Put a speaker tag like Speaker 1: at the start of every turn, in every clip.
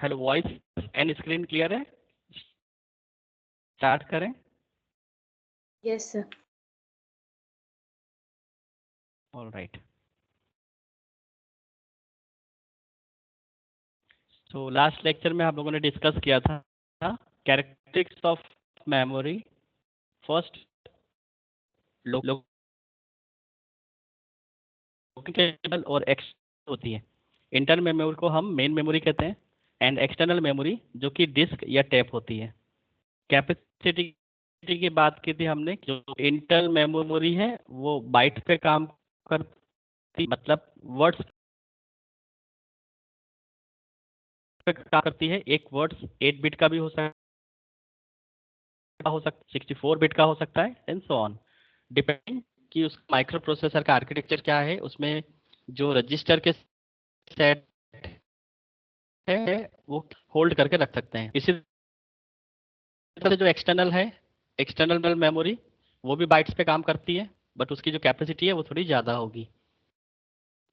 Speaker 1: Hello, voice and screen clear है? Start करें?
Speaker 2: Yes sir.
Speaker 1: All right. तो last lecture में हम लोगों ने डिस्कस किया था characteristics of memory. First lockable और एक्सटर्नल होती है। इंटरनल मेमोरी को हम मेन मेमोरी कहते हैं एंड एक्सटर्नल मेमोरी जो कि डिस्क या टैप होती है। कैपेसिटी की बात की थी हमने, जो इंटरनल मेमोरी है वो बाइट पे काम करती, मतलब वर्ड्स पे काम करती है। एक वर्ड्स 8 बिट का भी हो सकता 64 बिट का हो सकता है एंड सो ऑन, डिपेंडिंग कि उस माइक्रो प्रोसेसर का आर्किटेक्चर क्या है, उसमें जो रजिस्टर के सेट है वो होल्ड करके रख सकते हैं। इसी तरह जो एक्सटर्नल है, एक्सटर्नल मेमोरी, वो भी बाइट्स पे काम करती है, बट उसकी जो कैपेसिटी है वो थोड़ी ज़्यादा होगी।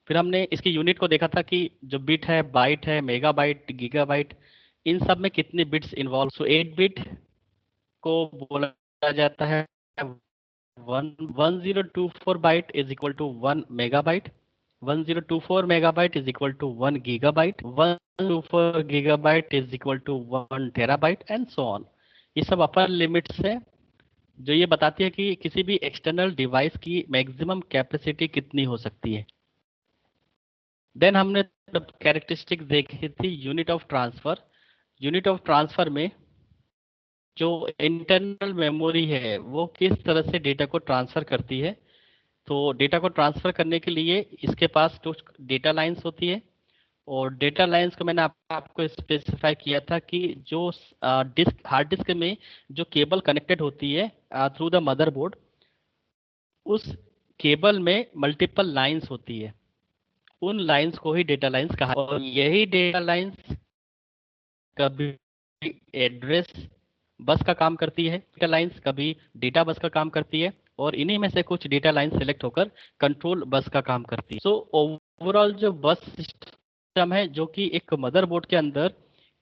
Speaker 1: फिर हमने इसकी यूनिट को देखा था कि जो बिट है, बाइट है, मेगाबाइट, गीगाबाइट, इन सब में कितने बिट्स इन्वॉल्व। सो 8 बिट को बोला जाता है 1024 byte is equal to 1 megabyte, 1024 megabyte is equal to 1 gigabyte, 124 gigabyte is equal to 1 terabyte and so on. ये सब अपर लिमिट्स है जो ये बताती है कि किसी भी एक्सटर्नल डिवाइस की मैक्सिमम कैपेसिटी कितनी हो सकती है। देन हमने कैरेक्टरिस्टिक देखी थी unit of transfer. Unit of transfer में जो इंटरनल मेमोरी है वो किस तरह से डेटा को ट्रांसफर करती है। तो डेटा को ट्रांसफर करने के लिए इसके पास कुछ डेटा लाइंस होती है, और डेटा लाइंस को मैंने आपको स्पेसिफाई किया था कि जो डिस्क, हार्ड डिस्क में जो केबल कनेक्टेड होती है थ्रू द मदरबोर्ड, उस केबल में मल्टीपल लाइंस होती है। उन लाइंस को ही डेटा लाइंस कहा, और यही डेटा लाइंस कभी एड्रेस बस का काम करती है, डेटा लाइंस कभी डेटा बस का काम करती है, और इन्हीं में से कुछ डेटा लाइन सेलेक्ट होकर कंट्रोल बस का काम करती है। सो ओवरऑल जो बस सिस्टम है जो कि एक मदरबोर्ड के अंदर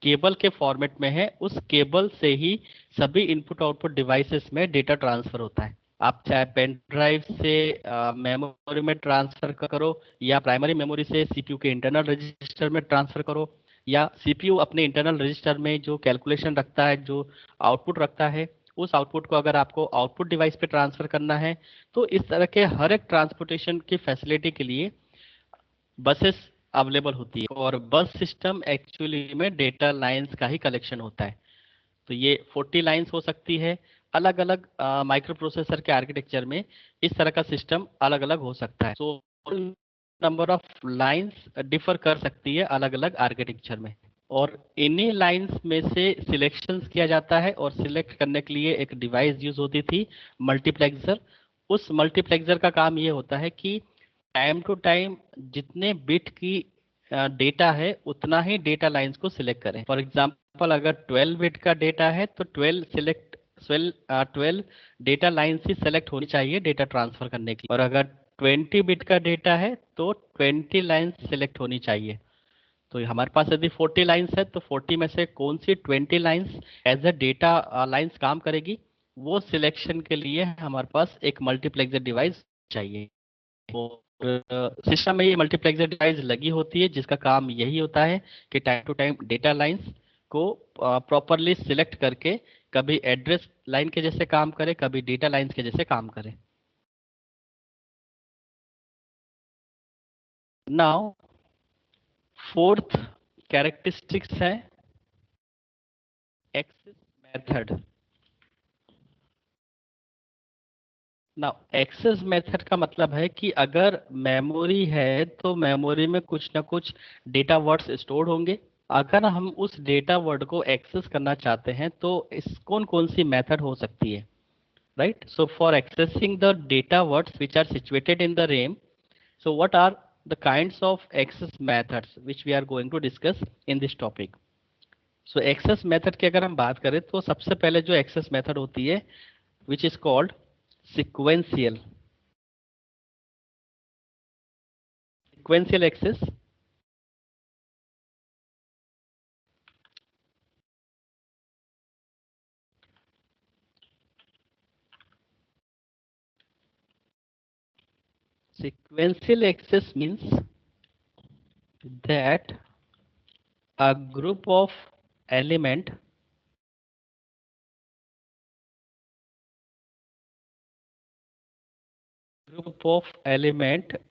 Speaker 1: केबल के फॉर्मेट में है, उस केबल से ही सभी इनपुट आउटपुट डिवाइसेस में डेटा ट्रांसफर होता है। आप चाहे पेन ड्राइव से मेमोरी में ट्रांसफर करो, या प्राइमरी मेमोरी से सीपीयू के इंटरनल रजिस्टर में ट्रांसफर करो, या सीपीयू अपने इंटरनल रजिस्टर में जो कैलकुलेशन रखता है, जो आउटपुट रखता है, उस आउटपुट को अगर आपको आउटपुट डिवाइस पे ट्रांसफर करना है, तो इस तरह के हर एक ट्रांसपोर्टेशन की फैसिलिटी के लिए बसेस अवेलेबल होती है। और बस सिस्टम एक्चुअली में डेटा लाइंस का ही कलेक्शन होता है। तो ये 40 लाइंस हो सकती है। अलग अलग माइक्रो प्रोसेसर के आर्किटेक्चर में इस तरह का सिस्टम अलग अलग हो सकता है। So number of lines differ कर सकती है अलग अलग आर्किटेक्चर में, और इन्हीं लाइंस में से सिलेक्शंस किया जाता है, और सिलेक्ट करने के लिए एक डिवाइस यूज होती थी, मल्टीप्लेक्सर। उस मल्टीप्लेक्सर का काम ये होता है कि टाइम टू टाइम जितने बिट की डेटा है उतना ही डेटा लाइंस को सिलेक्ट करें। फॉर एग्जांपल अगर 12 बिट का डेटा है तो 12 डेटा लाइंस ही सेलेक्ट होनी चाहिए डेटा ट्रांसफर करने की, और अगर 20 बिट का डेटा है तो 20 लाइंस सेलेक्ट होनी चाहिए। तो हमारे पास यदि 40 लाइंस है तो 40 में से कौन सी 20 lines as a data lines काम करेगी, वो सिलेक्शन के लिए हमारे पास एक मल्टीप्लेक्सर डिवाइस चाहिए। और सिस्टम में ये मल्टीप्लेक्सर डिवाइस लगी होती है जिसका काम यही होता है कि time to time data lines को प्रॉपरली सिलेक्ट करके कभी एड्रेस लाइन के जैसे काम करे, कभी डेटा लाइंस के जैसे काम करे। नाउ फोर्थ कैरेक्टरिस्टिक्स है एक्सेस मेथड। ना, एक्सेस मेथड का मतलब है कि अगर मेमोरी है तो मेमोरी में कुछ ना कुछ डेटा वर्ड्स स्टोर होंगे। अगर हम उस डेटा वर्ड को एक्सेस करना चाहते हैं तो इस कौन कौन सी मेथड हो सकती है, right? So for accessing the data words which are situated in the RAM, so what are the kinds of access methods which we are going to discuss in this topic. So access method की अगर हम बात करें तो सबसे पहले जो access method होती है which is called sequential. Sequential access Sequential access means that a group of element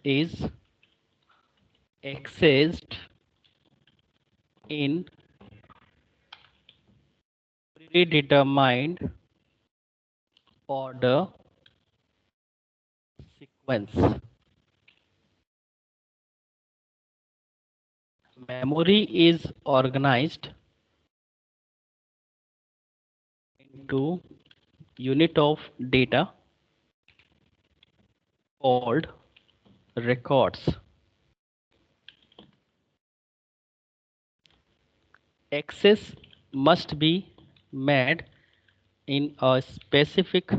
Speaker 1: is accessed in predetermined order sequence. Memory is organized into unit of data called records. Access must be made in a specific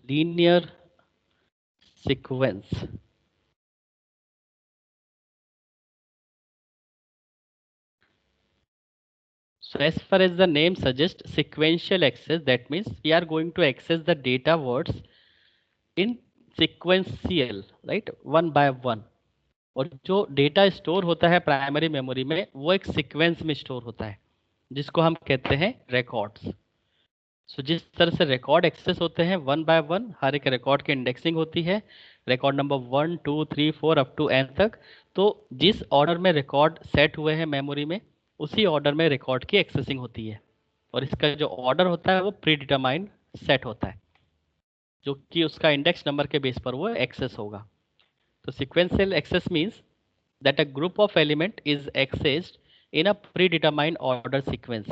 Speaker 1: linear sequence. So as far as the name suggests, sequential access, that means we are going to access the data words in sequential, right, one by one. और जो data store होता है primary memory में वो एक sequence में store होता है जिसको हम कहते हैं रिकॉर्ड्स. सो जिस तरह से रिकॉर्ड एक्सेस होते हैं वन बाय वन, हर एक रिकॉर्ड की इंडेक्सिंग होती है, record number 1 2 3 4 up to N तक. तो जिस ऑर्डर में रिकॉर्ड सेट हुए हैं मेमोरी में उसी ऑर्डर में रिकॉर्ड की एक्सेसिंग होती है. और इसका जो ऑर्डर होता है वो प्री डिटरमाइंड सेट होता है जो कि उसका इंडेक्स नंबर के बेस पर वो एक्सेस होगा. तो sequential access means that a group of element is accessed in a predetermined order sequence.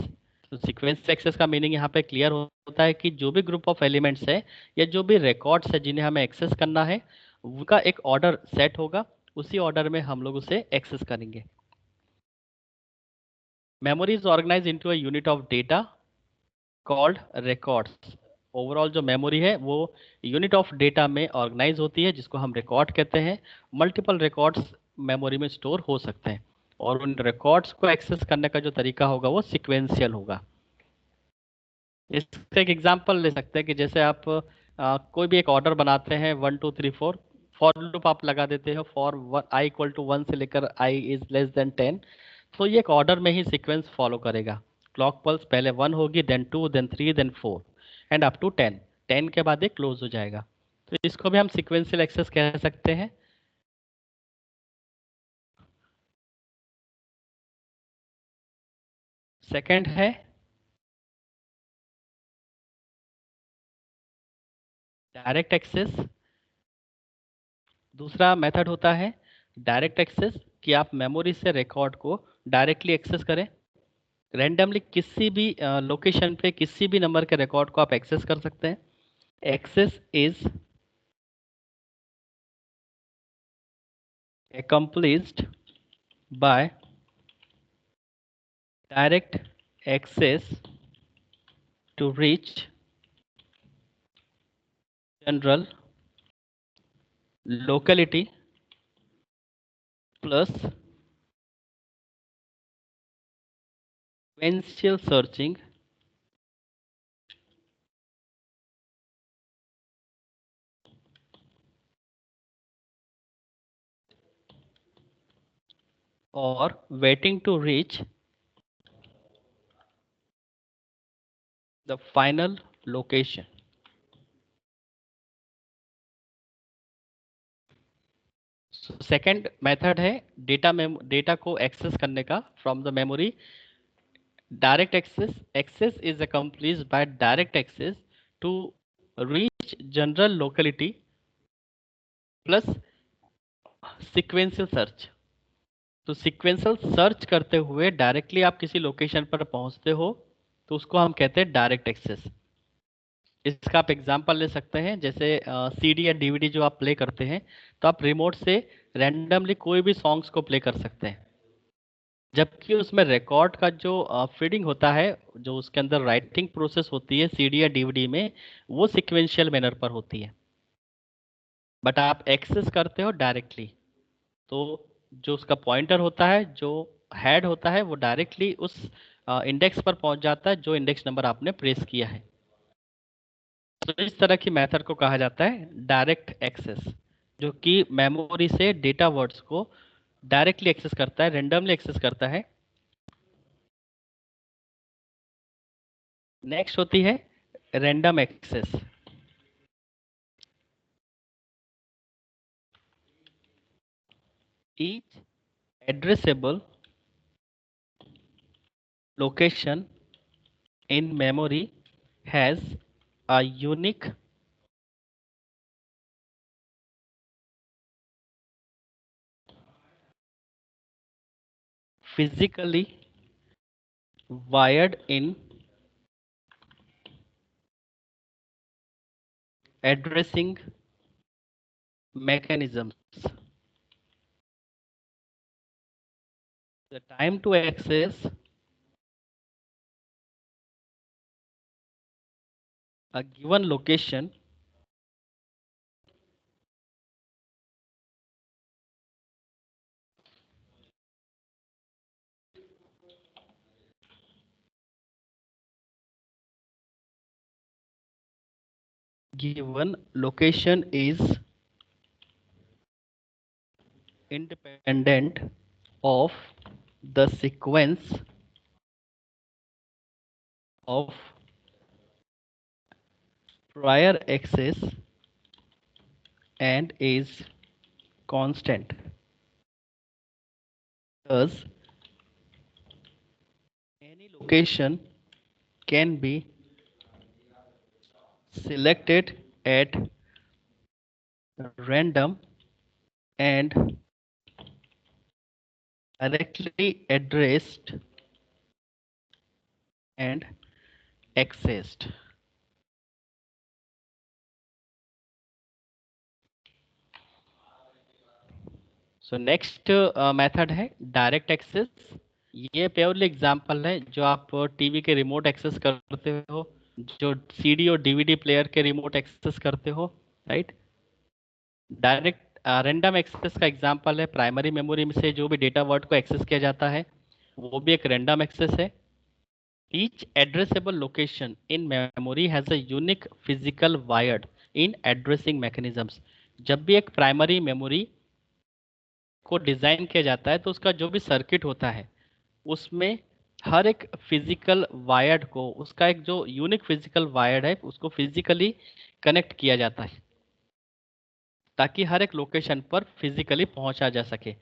Speaker 1: तो सीक्वेंस एक्सेस का मीनिंग यहाँ पे क्लियर होता है कि जो भी ग्रुप ऑफ एलिमेंट्स है या जो भी रिकॉर्ड्स है जिन्हें हमें एक्सेस करना है उनका एक ऑर्डर सेट होगा, उसी ऑर्डर में हम लोग उसे एक्सेस करेंगे. Memory is organise into a unit of data called records. Overall जो मेमोरी है वो यूनिट ऑफ डेटा में ऑर्गेनाइज होती है जिसको हम रिकॉर्ड कहते हैं. मल्टीपल रिकॉर्ड्स मेमोरी में स्टोर हो सकते हैं और उन रिकॉर्ड्स को एक्सेस करने का जो तरीका होगा वो सिक्वेंशियल होगा. इसका एक एग्जांपल ले सकते हैं कि जैसे आप कोई भी एक ऑर्डर बनाते हैं 1 2 3 4, फॉर लूप आप लगा देते हो फॉर आई इक्वल टू 1 से लेकर आई इज लेस देन 10. तो ये एक ऑर्डर में ही सीक्वेंस फॉलो करेगा. क्लॉक पल्स पहले 1 होगी, then 2, then 3, then 4 and up to 10. 10 के बाद ये क्लोज हो जाएगा. तो इसको भी हम सिक्वेंशियल एक्सेस कह सकते हैं. सेकंड है डायरेक्ट एक्सेस. दूसरा मेथड होता है डायरेक्ट एक्सेस कि आप मेमोरी से रिकॉर्ड को डायरेक्टली एक्सेस करें. रैंडमली किसी भी लोकेशन पे किसी भी नंबर के रिकॉर्ड को आप एक्सेस कर सकते हैं. Access is accomplished by direct access to reach general locality plus sequential searching or waiting to reach the final location. Second method है डेटा को एक्सेस करने का from the memory. Direct access. Access is accomplished by direct access to reach general locality plus sequential search. तो sequential search करते हुए directly आप किसी location पर पहुंचते हो तो उसको हम कहते हैं डायरेक्ट एक्सेस. इसका आप एग्जांपल ले सकते हैं जैसे सीडी या डीवीडी जो आप प्ले करते हैं तो आप रिमोट से रैंडमली कोई भी सॉन्ग्स को प्ले कर सकते हैं जबकि उसमें रिकॉर्ड का जो फीडिंग होता है, जो उसके अंदर राइटिंग प्रोसेस होती है सीडी या डीवीडी में, वो सिक्वेंशियल मैनर पर होती है. बट आप एक्सेस करते हो डायरेक्टली. तो जो उसका पॉइंटर होता है, जो हेड होता है, वो डायरेक्टली उस इंडेक्स पर पहुंच जाता है जो इंडेक्स नंबर आपने प्रेस किया है. तो इस तरह की मेथड को कहा जाता है डायरेक्ट एक्सेस, जो कि मेमोरी से डेटा वर्ड्स को डायरेक्टली एक्सेस करता है, रेंडमली एक्सेस करता है। नेक्स्ट होती है random access. Each addressable location in memory has a unique physically wired in addressing mechanisms. The time to access a given location is independent of the sequence of prior access and is constant. Thus, any location can be selected at random and directly addressed and accessed. So next method है direct access. ये purely example है जो आप TV के remote access करते हो, जो CD और डीवीडी प्लेयर के रिमोट एक्सेस करते हो, राइट। डायरेक्ट रैंडम एक्सेस का एग्जांपल है प्राइमरी मेमोरी में से जो भी डेटा वर्ड को एक्सेस किया जाता है, वो भी एक रैंडम एक्सेस है। Each addressable location in memory has a unique physical wired in addressing mechanisms. जब भी एक प्राइमरी मेमोरी को डिज़ाइन किया जाता है तो उसका जो भी सर्किट होता है उसमें हर एक फिजिकल वायर्ड को, उसका एक जो यूनिक फिजिकल वायर्ड है उसको फिजिकली कनेक्ट किया जाता है ताकि हर एक लोकेशन पर फिजिकली पहुंचा जा सके।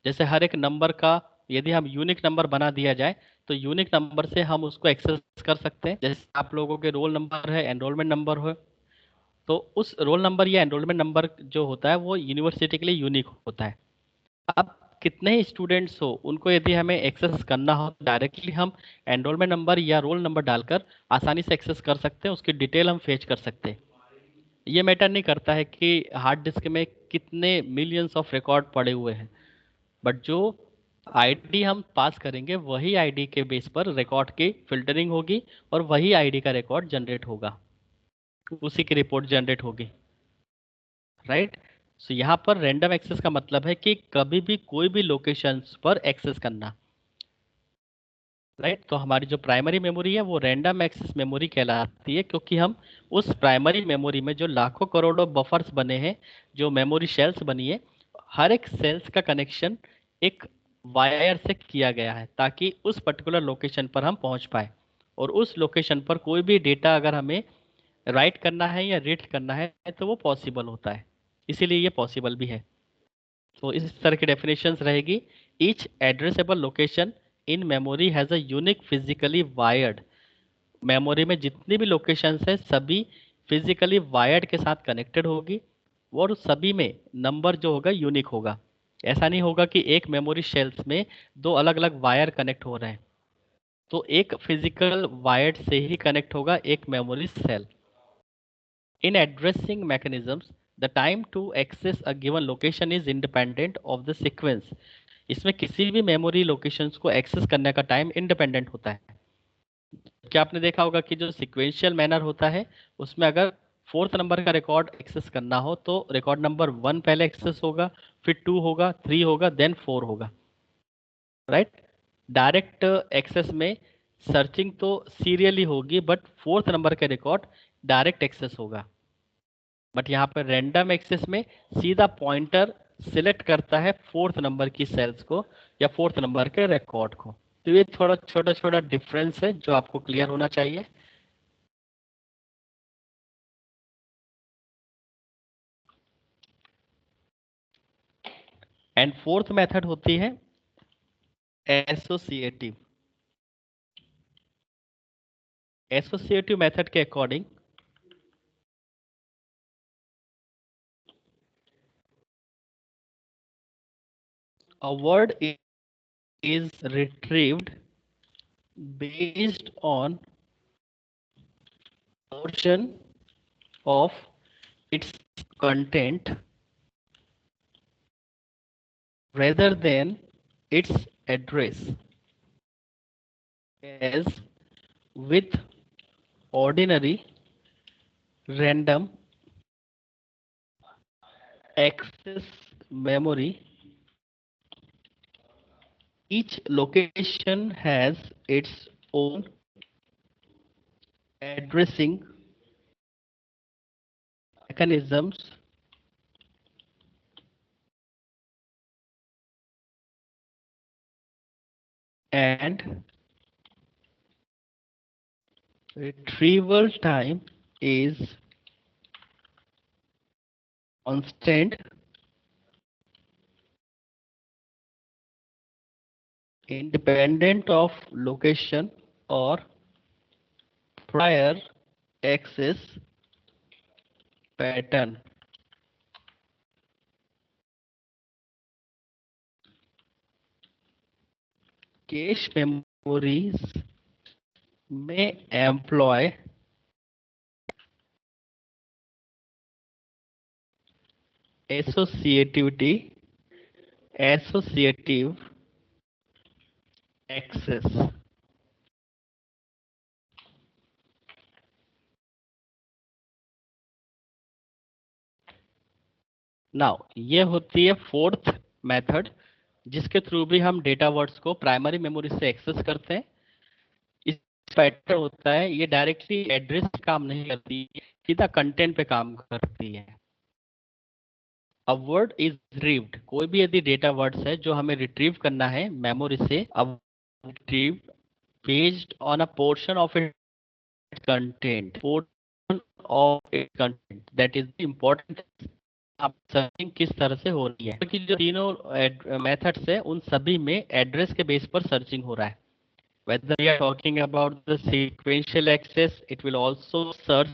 Speaker 1: जैसे हर एक नंबर का यदि हम यूनिक नंबर बना दिया जाए तो यूनिक नंबर से हम उसको एक्सेस कर सकते हैं। जैसे आप लोगों के रोल नंबर है, एनरोलमेंट नंबर हो, तो उस रोल नंबर या एनरोलमेंट नंबर जो होता है वो यूनिवर्सिटी के लिए यूनिक होता है। अब कितने ही स्टूडेंट्स हो, उनको यदि हमें एक्सेस करना हो डायरेक्टली हम एनरोलमेंट नंबर या रोल नंबर डालकर आसानी से एक्सेस कर सकते हैं, उसकी डिटेल हम फेच कर सकते हैं। ये मैटर नहीं करता है कि हार्ड डिस्क में कितने मिलियंस ऑफ रिकॉर्ड पड़े हुए हैं, बट जो आईडी हम पास करेंगे वही आईडी के बेस पर रिकॉर्ड की फिल्टरिंग होगी और वही आईडी का रिकॉर्ड जनरेट होगा, उसी की रिपोर्ट जनरेट होगी, राइट। सो यहाँ पर रैंडम एक्सेस का मतलब है कि कभी भी कोई भी लोकेशंस पर एक्सेस करना, राइट। तो हमारी जो प्राइमरी मेमोरी है वो रैंडम एक्सेस मेमोरी कहलाती है, क्योंकि हम उस प्राइमरी मेमोरी में जो लाखों करोड़ों बफर्स बने हैं, जो मेमोरी शेल्स बनी है, हर एक सेल्स का कनेक्शन एक वायर से किया गया है ताकि उस पर्टिकुलर लोकेशन पर हम पहुंच पाए। और उस लोकेशन पर कोई भी डेटा अगर हमें राइट करना है या रीड करना है तो वो पॉसिबल होता है, इसीलिए ये पॉसिबल भी है। तो इस तरह की डेफिनेशंस रहेगी। Each addressable location in memory has a unique physically wired. Memory में जितनी भी लोकेशंस है सभी फिजिकली वायर्ड के साथ कनेक्टेड होगी और सभी में नंबर जो होगा यूनिक होगा। ऐसा नहीं होगा कि एक मेमोरी शेल्स में दो अलग अलग वायर कनेक्ट हो रहे हैं, तो एक फिजिकल वायर्ड से ही कनेक्ट होगा एक memory cell. In addressing mechanisms, the time to access a given location is independent of the sequence. इसमें किसी भी मेमोरी लोकेशंस को एक्सेस करने का टाइम इंडिपेंडेंट होता है। क्या आपने देखा होगा कि जो सिक्वेंशियल मैनर होता है उसमें अगर फोर्थ नंबर का रिकॉर्ड एक्सेस करना हो तो रिकॉर्ड नंबर 1 पहले एक्सेस होगा, फिर 2 होगा, 3 होगा, देन 4 होगा, राइट। डायरेक्ट एक्सेस में सर्चिंग तो सीरियली होगी, बट फोर्थ नंबर का रिकॉर्ड डायरेक्ट एक्सेस होगा। बट यहाँ पर रैंडम एक्सेस में सीधा पॉइंटर सिलेक्ट करता है फोर्थ नंबर की सेल्स को या फोर्थ नंबर के रिकॉर्ड को। तो ये थोड़ा छोटा छोटा डिफरेंस है जो आपको क्लियर होना चाहिए। एंड फोर्थ मेथड होती है एसोसिएटिव। एसोसिएटिव मेथड के according a word is retrieved based on portion of its content rather than its address, as with ordinary random access memory. Each location has its own addressing mechanisms and retrieval time is constant, independent of location or prior access pattern. Cache memories may employ associative access. Now ये होती है fourth method, जिसके through भी हम data words को primary memory से access करते हैं। इस पैटर्न होता है, ये डायरेक्टली एड्रेस पे काम नहीं करती, सीधा कंटेंट पे काम करती है। अ वर्ड इज रिट्रीव्ड, कोई भी यदि डेटा वर्ड्स है जो हमें रिट्रीव करना है मेमोरी से, अब retrieve based on a portion of it content, portion of it content, that is important. आप सर्चिंग किस तरह से हो रही है, क्योंकि जो तीनों मेथड्स है उन सभी में एड्रेस के बेस पर सर्चिंग हो रहा है। Whether we are talking about the sequential access, it will also search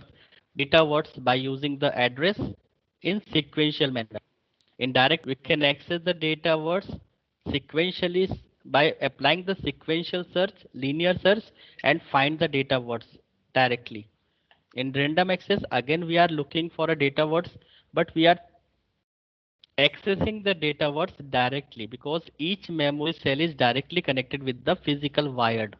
Speaker 1: data words by using the address in sequential manner. In direct, we can access the data words sequentially by applying the sequential search, linear search, and find the data words directly. In random access, again we are looking for a data words, but we are accessing the data words directly because each memory cell is directly connected with the physical wired.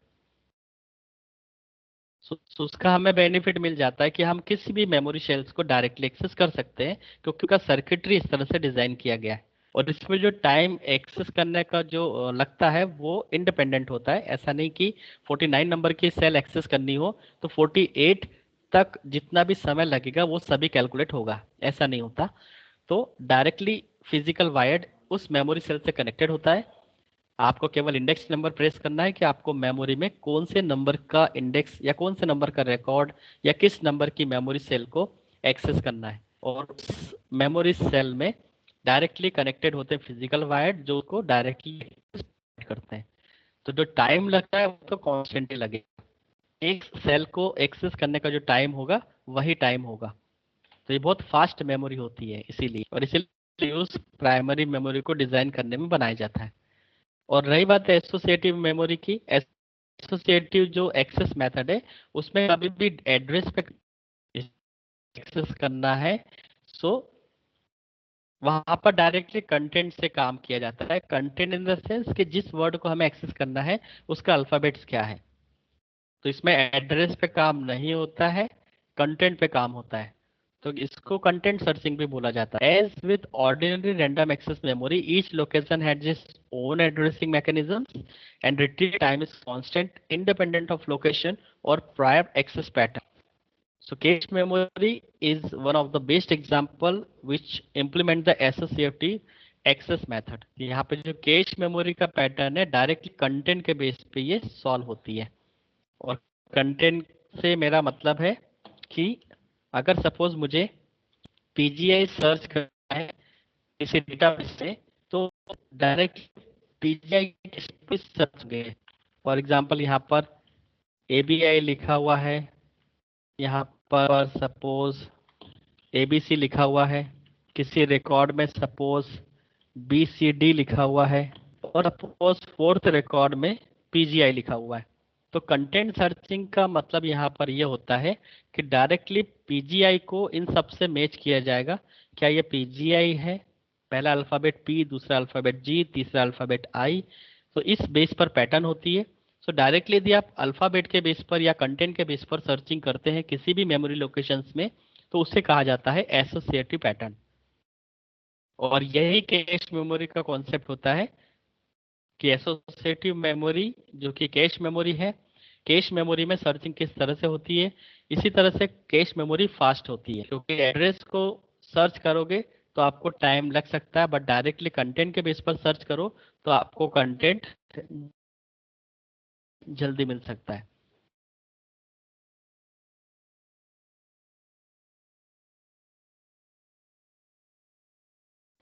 Speaker 1: So उसका हमें benefit मिल जाता है कि हम किसी भी memory shells को directly access कर सकते हैं, क्योंकि उसका सर्किटरी इस तरह से डिजाइन किया गया है। और इसमें जो टाइम एक्सेस करने का जो लगता है वो इंडिपेंडेंट होता है। ऐसा नहीं कि 49 नंबर की सेल एक्सेस करनी हो तो 48 तक जितना भी समय लगेगा वो सभी कैलकुलेट होगा, ऐसा नहीं होता। तो डायरेक्टली फिजिकल वायर्ड उस मेमोरी सेल से कनेक्टेड होता है। आपको केवल इंडेक्स नंबर प्रेस करना है कि आपको मेमोरी में कौन से नंबर का इंडेक्स या कौन से नंबर का रिकॉर्ड या किस नंबर की मेमोरी सेल को एक्सेस करना है, और उस मेमोरी सेल में डायरेक्टली कनेक्टेड होते हैं फिजिकल वायर्ड जो को डायरेक्टली करते हैं। तो जो टाइम लगता है वो तो कॉन्स्टेंटली लगेगा, एक सेल को एक्सेस करने का जो टाइम होगा वही टाइम होगा। तो ये बहुत फास्ट मेमोरी होती है इसीलिए, और इसीलिए यूज प्राइमरी मेमोरी को डिजाइन करने में बनाया जाता है। और रही बात एसोसिएटिव मेमोरी की, एसोसिएटिव जो एक्सेस मेथड है उसमें कभी भी एड्रेस पे एक्सेस करना है, सो वहां पर डायरेक्टली कंटेंट से काम किया जाता है। कंटेंट इन द सेंस कि जिस वर्ड को हमें एक्सेस करना है उसका अल्फाबेट्स क्या है। तो इसमें एड्रेस पे काम नहीं होता है, कंटेंट पे काम होता है। तो इसको कंटेंट सर्चिंग भी बोला जाता है. As with ordinary random access memory, each location has its own addressing mechanism and retrieve time is constant independent of location और prior access pattern. So cache memory is one of the best example which implement the associative access method. यहाँ पे जो cache memory का pattern है directly content के base पे ये solve होती है. और कंटेंट से मेरा मतलब है कि अगर सपोज मुझे पीजीआई सर्च करना है किसी डेटाबेस से, तो डायरेक्ट पीजीआई पे सर्च गए. फॉर एग्जांपल यहाँ पर एबीआई लिखा हुआ है, यहाँ पर सपोज एबीसी लिखा हुआ है, किसी रिकॉर्ड में सपोज बीसीडी लिखा हुआ है, और सपोज फोर्थ रिकॉर्ड में पीजीआई लिखा हुआ है. तो कंटेंट सर्चिंग का मतलब यहाँ पर यह होता है कि डायरेक्टली पीजीआई को इन सब से मैच किया जाएगा. क्या ये पीजीआई है, पहला अल्फाबेट पी, दूसरा अल्फाबेट जी, तीसरा अल्फाबेट आई. तो इस बेस पर पैटर्न होती है. सो डायरेक्टली यदि आप अल्फाबेट के बेस पर या कंटेंट के बेस पर सर्चिंग करते हैं किसी भी मेमोरी लोकेशंस में, तो उसे कहा जाता है एसोसिएटिव पैटर्न. और यही कैश मेमोरी का कॉन्सेप्ट होता है कि एसोसिएटिव मेमोरी जो कि कैश मेमोरी है, कैश मेमोरी में सर्चिंग किस तरह से होती है, इसी तरह से कैश मेमोरी फास्ट होती है. क्योंकि एड्रेस को सर्च करोगे तो आपको टाइम लग सकता है, बट डायरेक्टली कंटेंट के बेस पर सर्च करो तो आपको कंटेंट जल्दी मिल सकता है.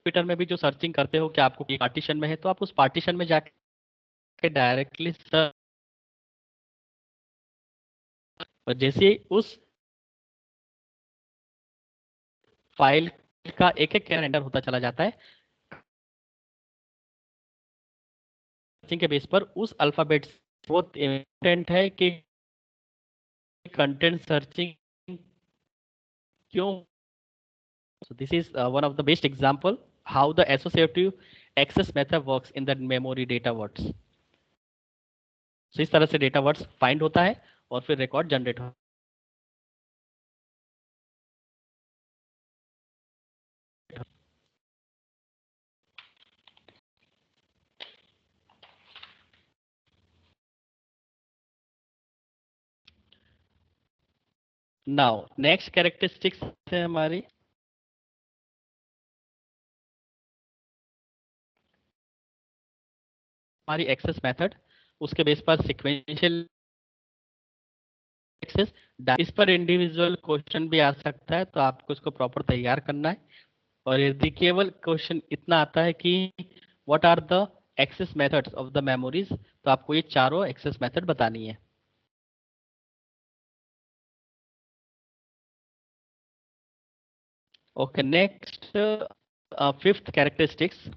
Speaker 1: ट्विटर में भी जो सर्चिंग करते हो कि आपको पार्टीशन में है, तो आप उस पार्टीशन में जाके डायरेक्टली सर्च, और जैसे ही उस फाइल का एक एक कैरेक्टर होता चला जाता है, सर्चिंग के बेस पर उस अल्फाबेट बहुत इम्पोर्टेंट है कि कंटेंट सर्चिंग क्यों. So this is one of the best example how the associative access method works in the memory data words. So इस तरह से डेटा वर्ड्स फाइंड होता है और फिर रिकॉर्ड जनरेट होता है. नाउ नेक्स्ट कैरेक्टरिस्टिक्स है हमारी एक्सेस मेथड. उसके बेस पर सिक्वेंशियल एक्सेस. इस पर इंडिविजुअल क्वेश्चन भी आ सकता है, तो आपको इसको प्रॉपर तैयार करना है. और यदि केवल क्वेश्चन इतना आता है कि what are the access methods of the memories, तो आपको ये चारों एक्सेस मेथड बतानी है. Okay, next fifth characteristics.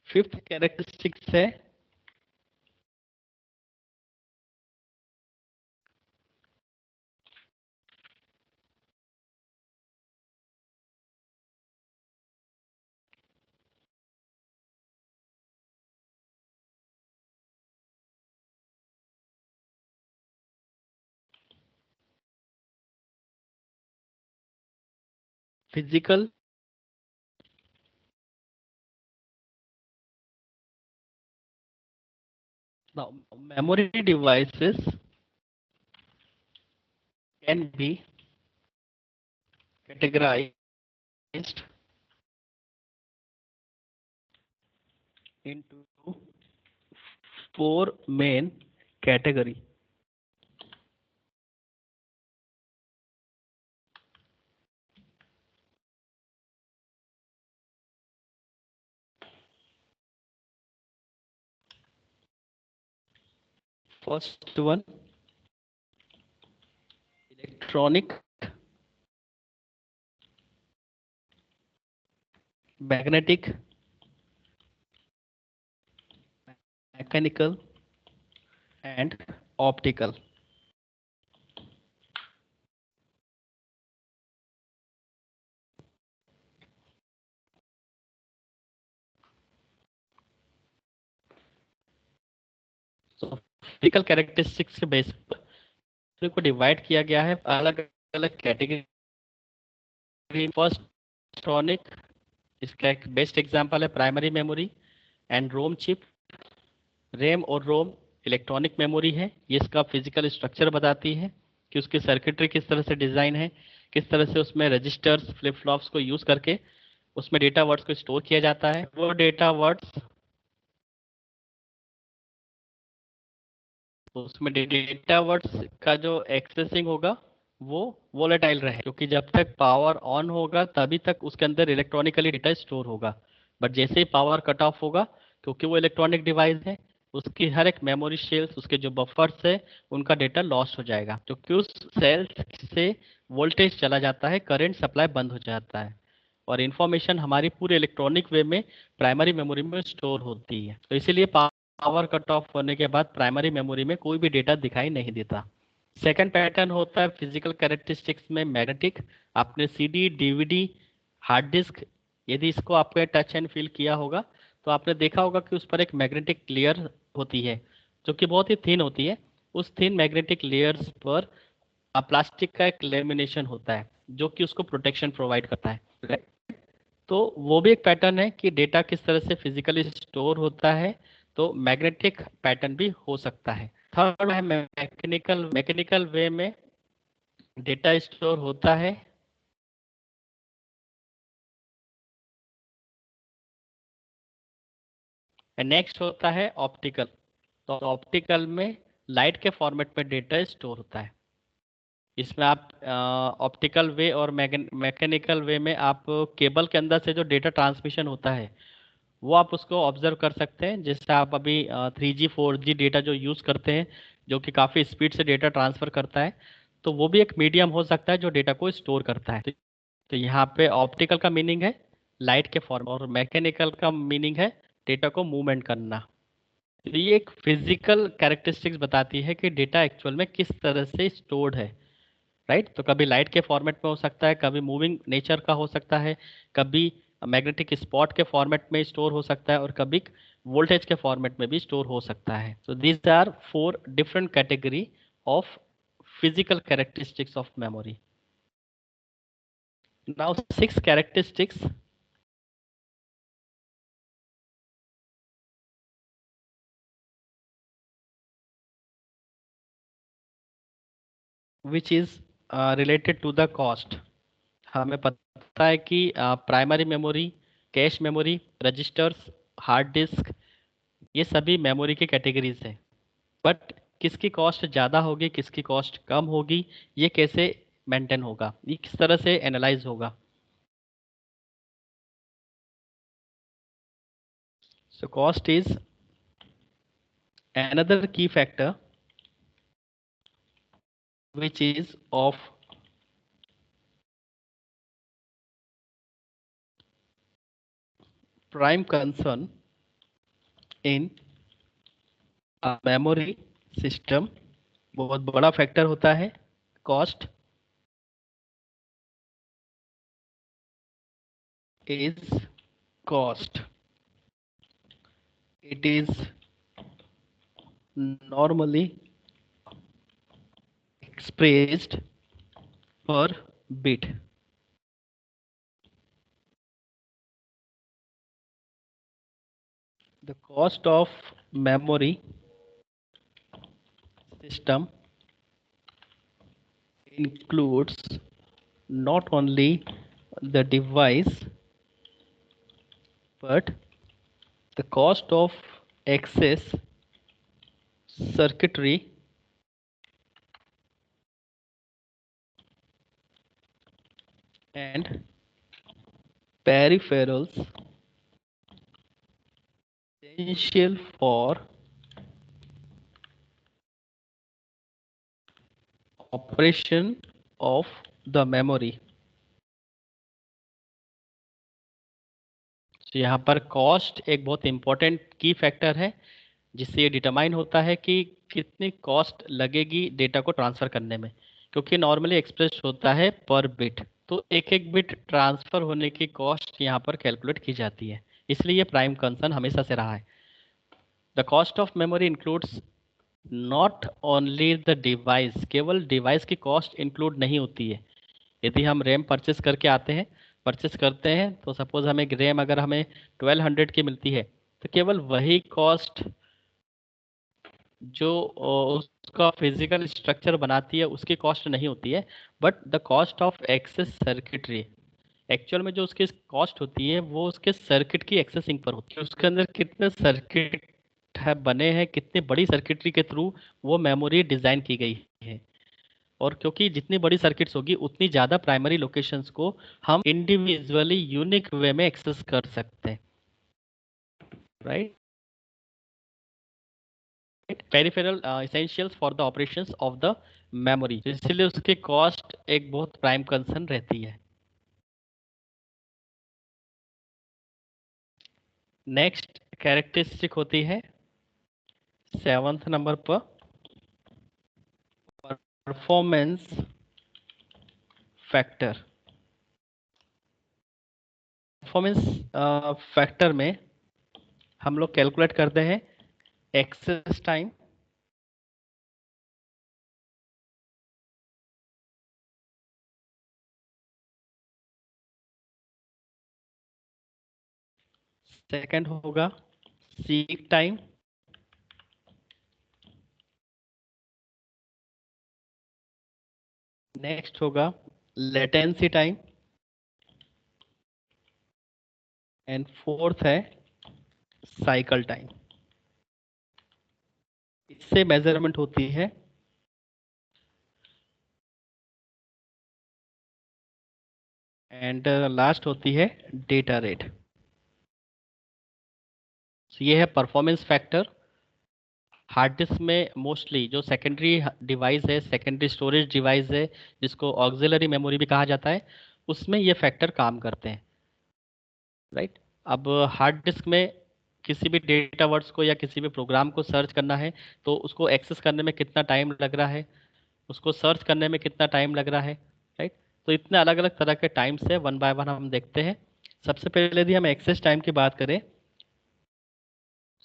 Speaker 1: Fifth characteristics है physical. Now, memory devices can be categorized into four main category. First one, electronic, magnetic, mechanical, and optical. तो physical characteristics के base पर को डिवाइड किया गया है अलग अलग कैटेगरी। फर्स्ट इलेक्ट्रॉनिक, इसका एक बेस्ट एग्जांपल है primary memory and ROM chip. RAM और रोम इलेक्ट्रॉनिक मेमोरी है, ये इसका फिजिकल स्ट्रक्चर बताती है कि उसकी सर्किटरी किस तरह से डिजाइन है, किस तरह से उसमें रजिस्टर्स फ्लिप फ्लॉप्स को यूज करके उसमें डेटा वर्ड्स को स्टोर किया जाता है। वो डेटा वर्ड्स उसमें डेटा वर्ड्स का जो एक्सेसिंग होगा वो वोलेटाइल रहे, क्योंकि जब तक पावर ऑन होगा तभी तक उसके अंदर इलेक्ट्रॉनिकली डेटा स्टोर होगा। बट जैसे ही पावर कट ऑफ होगा, क्योंकि वो इलेक्ट्रॉनिक डिवाइस है, उसकी हर एक मेमोरी शेल्स, उसके जो बफर्स है, उनका डेटा लॉस्ट हो जाएगा, क्योंकि उस सेल्स से वोल्टेज चला जाता है, करंट सप्लाई बंद हो जाता है और इंफॉर्मेशन हमारी पूरे इलेक्ट्रॉनिक वे में प्राइमरी मेमोरी में स्टोर होती है। तो इसीलिए पावर कट ऑफ होने के बाद प्राइमरी मेमोरी में कोई भी डेटा दिखाई नहीं देता। सेकंड पैटर्न होता है फिजिकल कैरेक्टरिस्टिक्स में मैग्नेटिक। आपने सीडी, डीवीडी, हार्ड डिस्क, यदि इसको आपने टच एंड फील किया होगा तो आपने देखा होगा कि उस पर एक मैग्नेटिक लेयर होती है जो कि बहुत ही थिन होती है। उस थिन मैग्नेटिक लेयर्स पर प्लास्टिक का एक लेमिनेशन होता है जो कि उसको प्रोटेक्शन प्रोवाइड करता है, right? तो वो भी एक पैटर्न है कि डेटा किस तरह से फिजिकली स्टोर होता है, तो मैग्नेटिक पैटर्न भी हो सकता है। थर्ड है मैकेनिकल। मैकेनिकल वे में डेटा स्टोर होता है। नेक्स्ट होता है ऑप्टिकल। तो ऑप्टिकल में लाइट के फॉर्मेट में डेटा स्टोर होता है। इसमें आप ऑप्टिकल वे और मैकेनिकल वे में आप केबल के अंदर से जो डेटा ट्रांसमिशन होता है वो आप उसको ऑब्जर्व कर सकते हैं। जैसे आप अभी 3G 4G डेटा जो यूज़ करते हैं, जो कि काफ़ी स्पीड से डेटा ट्रांसफ़र करता है, तो वो भी एक मीडियम हो सकता है जो डेटा को स्टोर करता है। तो यहाँ पे ऑप्टिकल का मीनिंग है लाइट के फॉर्म और मैकेनिकल का मीनिंग है डेटा को मूवमेंट करना। तो ये एक फिजिकल कैरेक्टरिस्टिक्स बताती है कि डेटा एक्चुअल में किस तरह से स्टोर्ड है, राइट। तो कभी लाइट के फॉर्मेट में हो सकता है, कभी मूविंग नेचर का हो सकता है, कभी मैग्नेटिक स्पॉट के फॉर्मेट में स्टोर हो सकता है और कभी वोल्टेज के फॉर्मेट में भी स्टोर हो सकता है। So these are 4 different category of physical characteristics of memory. Now 6 characteristics which is related to the cost. हमें पता है कि primary memory, cache memory, registers, hard disk, ये सभी मेमोरी की कैटेगरीज हैं। बट किसकी कॉस्ट ज़्यादा होगी, किसकी कॉस्ट कम होगी, ये कैसे मेंटेन होगा, ये किस तरह से एनालाइज होगा। So cost is another key factor which is of prime concern in a memory system। बहुत बड़ा फैक्टर होता है cost. is cost, it is normally expressed per bit। The cost of memory system includes not only the device but the cost of excess circuitry and peripherals essential for operation of the memory। तो यहाँ पर cost एक बहुत important की factor है जिससे ये determine होता है कि कितनी कॉस्ट लगेगी डेटा को ट्रांसफ़र करने में, क्योंकि नॉर्मली एक्सप्रेस होता है पर बिट। तो एक एक बिट ट्रांसफ़र होने की कॉस्ट यहाँ पर कैलकुलेट की जाती है, इसलिए ये प्राइम कंसर्न हमेशा से रहा है। The cost of memory includes not only the device, केवल डिवाइस की कॉस्ट इंक्लूड नहीं होती है। यदि हम रैम परचेस करके आते हैं, परचेस करते हैं, तो सपोज हमें रैम अगर हमें 1200 की मिलती है, तो केवल वही कॉस्ट जो उसका फिजिकल स्ट्रक्चर बनाती है उसकी कॉस्ट नहीं होती है, but the cost of access circuitry. Actual में जो उसकी कॉस्ट होती है वो उसके सर्किट की एक्सेसिंग पर होती है, उसके अंदर कितने सर्किट है बने हैं, कितनी बड़ी सर्किटरी के थ्रू वो मेमोरी डिजाइन की गई है। और क्योंकि जितनी बड़ी सर्किट्स होगी उतनी ज़्यादा प्राइमरी लोकेशंस को हम इंडिविजुअली यूनिक वे में एक्सेस कर सकते हैं, right. Peripheral essentials for the operations of the memory, इसलिए उसकी कॉस्ट एक बहुत प्राइम कंसर्न रहती है। नेक्स्ट कैरेक्टरिस्टिक होती है 7th नंबर पर, परफॉर्मेंस फैक्टर। परफॉर्मेंस फैक्टर में हम लोग कैलकुलेट करते हैं एक्सेस टाइम, सेकंड होगा सीक टाइम, नेक्स्ट होगा लेटेंसी टाइम, एंड फोर्थ है साइकिल टाइम। इससे मेजरमेंट होती है एंड लास्ट होती है डेटा रेट। ये है परफॉर्मेंस फैक्टर। हार्ड डिस्क में मोस्टली जो सेकेंडरी डिवाइस है, सेकेंडरी स्टोरेज डिवाइस है, जिसको ऑक्सिलरी मेमोरी भी कहा जाता है, उसमें ये फैक्टर काम करते हैं, राइट। अब हार्ड डिस्क में किसी भी डेटा वर्ड्स को या किसी भी प्रोग्राम को सर्च करना है, तो उसको एक्सेस करने में कितना टाइम लग रहा है, उसको सर्च करने में कितना टाइम लग रहा है, राइट। तो इतने अलग अलग तरह के टाइम्स है, वन बाय वन हम देखते हैं। सबसे पहले यदि हम एक्सेस टाइम की बात करें,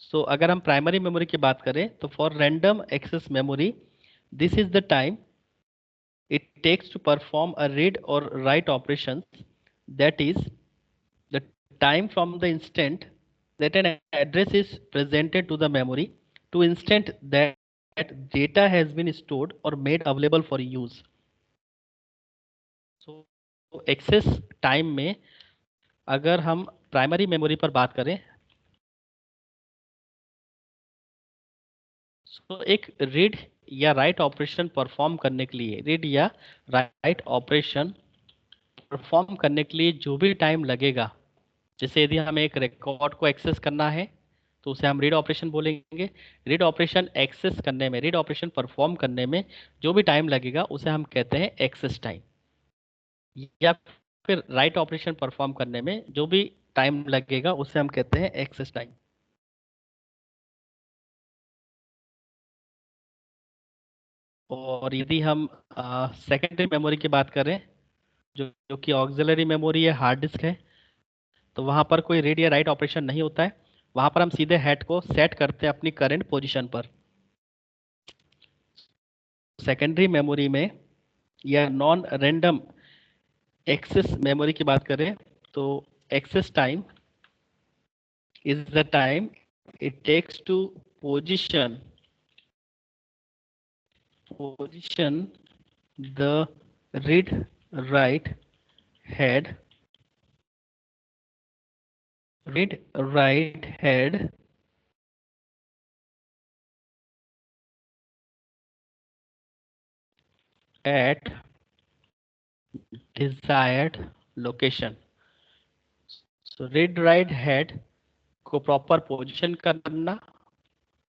Speaker 1: सो अगर हम प्राइमरी मेमोरी की बात करें तो for random access memory this is the time it takes to perform a read or write operations, that is the time from the instant that an address is presented to the memory to instant that data has been stored or made available for use. So access time में अगर हम primary memory पर बात करें, सो एक read या write operation perform करने के लिए, रीड या राइट ऑपरेशन परफॉर्म करने के लिए जो भी टाइम लगेगा, जैसे यदि हमें एक रिकॉर्ड को एक्सेस करना है तो उसे हम रीड ऑपरेशन बोलेंगे। रीड ऑपरेशन एक्सेस करने में, रीड ऑपरेशन परफॉर्म करने में जो भी टाइम लगेगा उसे हम कहते हैं एक्सेस टाइम। या फिर राइट ऑपरेशन परफॉर्म करने में जो भी टाइम लगेगा उसे हम कहते हैं एक्सेस टाइम। और यदि हम सेकेंडरी मेमोरी की बात करें, जो जो कि ऑक्सिलरी मेमोरी या हार्ड डिस्क है, तो वहाँ पर कोई रीड या राइट ऑपरेशन नहीं होता है। वहाँ पर हम सीधे हेड को सेट करते हैं अपनी करंट पोजीशन पर। सेकेंडरी मेमोरी में या नॉन रैंडम एक्सेस मेमोरी की बात करें तो access time is the time it takes to position position the read write head read write head at desired location। so read write head को proper position करना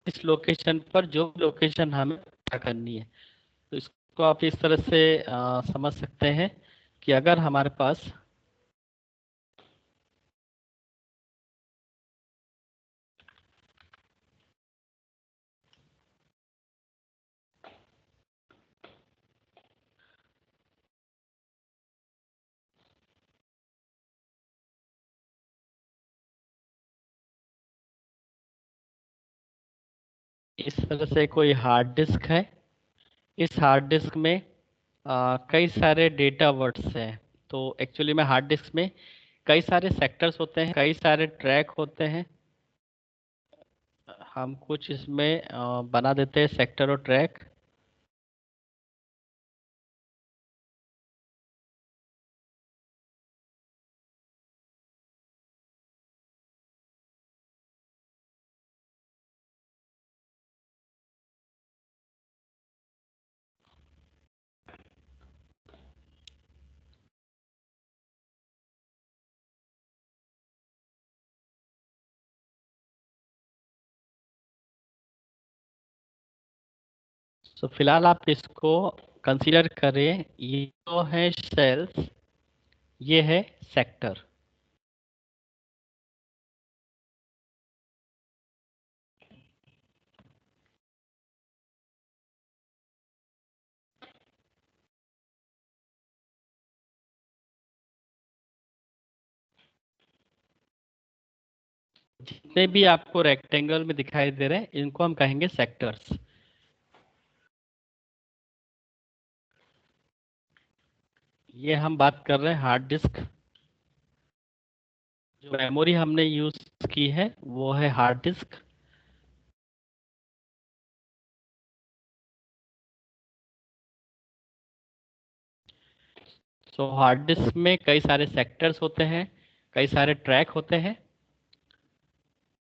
Speaker 1: इस location पर जो location हमें पता करनी है। तो इसको आप इस तरह से समझ सकते हैं कि अगर हमारे पास इस तरह से कोई हार्ड डिस्क है। इस हार्ड डिस्क में कई सारे डेटा वर्ड्स हैं। तो एक्चुअली में हार्ड डिस्क में कई सारे सेक्टर्स होते हैं, कई सारे ट्रैक होते हैं। हम कुछ इसमें बना देते हैं सेक्टर और ट्रैक। तो फिलहाल आप इसको कंसीडर करें, ये जो है सेल्स, ये है सेक्टर। जितने भी आपको रेक्टेंगल में दिखाई दे रहे हैं इनको हम कहेंगे सेक्टर्स। ये हम बात कर रहे हैं हार्ड डिस्क। जो मेमोरी हमने यूज की है वो है हार्ड डिस्क। तो हार्ड डिस्क में कई सारे सेक्टर्स होते हैं, कई सारे ट्रैक होते हैं।